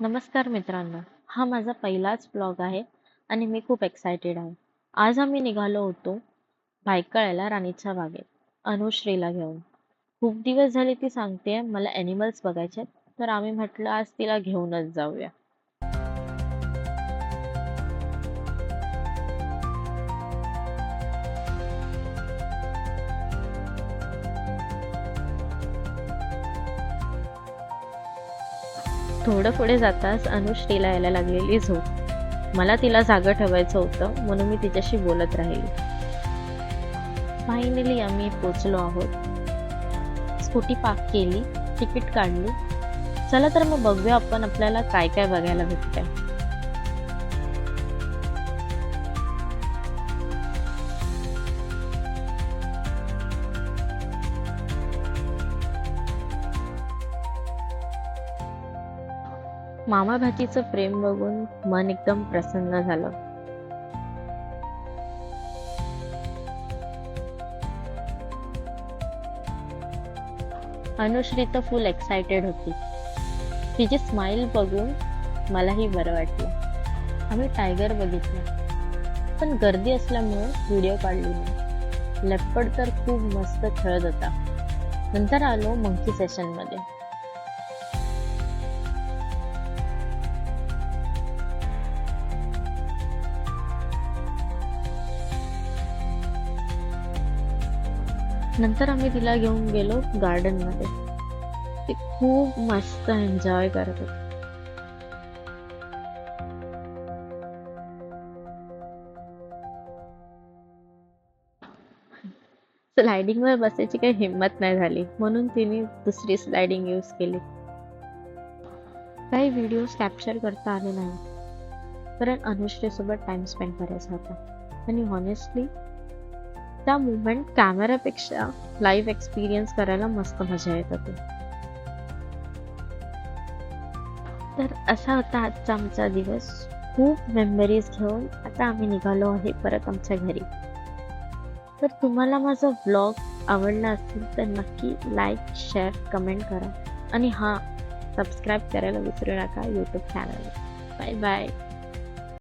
नमस्कार मित्रांनो, हा माझा पहिलाच ब्लॉग आहे आणि मी खूप एक्सायटेड आहे. आज आम्ही निघालो होतो भायखळ्याला राणीच्या बागेत अनुश्रीला घेऊन. खूप दिवस झाले ती सांगते मला ॲनिमल्स बघायचे आहेत, तर आम्ही म्हटलं आज तिला घेऊनच जाऊया. थोडं पुढे जाताच अनुश्रीला यायला लागलेली झोप. मला तिला जागं ठेवायचं होतं म्हणून मी तिच्याशी बोलत राहिली. फायनली आम्ही पोचलो आहोत. स्कूटी पार्क केली, तिकीट काढली. चला तर मग बघूया आपण आपल्याला काय काय बघायला भेटतंय. मामा भाचीचं प्रेम बघून मन एकदम प्रसन्न झालं. अनुश्री तर फुल एक्सायटेड होती. तिची स्माइल बघून मलाही बरं वाटलं. आम्ही टायगर बघितला, पण गर्दी असल्यामुळे व्हिडिओ काढली नाही. लेपर्ड तर खूप मस्त खेळत होता. नंतर आलो मंकी सेशन मध्ये. नंतर आम्ही तिला घेऊन गेलो गार्डन मध्ये. ती खूप मस्त एन्जॉय करत होती. स्लायडिंग वर बसायची काही हिंमत नाही झाली म्हणून तिने दुसरी स्लायडिंग यूज केली. काही व्हिडिओज कॅप्चर करता आले नाही कारण अनुश्री सोबत टाइम स्पेंड करायचा होता. आणि हॉनेस्टली त्या मुवमेंट कॅमेरापेक्षा लाईव्ह एक्सपिरियन्स करायला मस्त मजा येत होती. तर असा होता आजचा आमचा दिवस. खूप मेमरीज घेऊन आता आम्ही निघालो आहे परत आमच्या घरी. तर तुम्हाला माझा ब्लॉग आवडला असेल तर नक्की लाईक, शेअर, कमेंट करा. आणि हां, सबस्क्राईब करायला विसरू नका यूट्यूब चॅनल. Bye bye.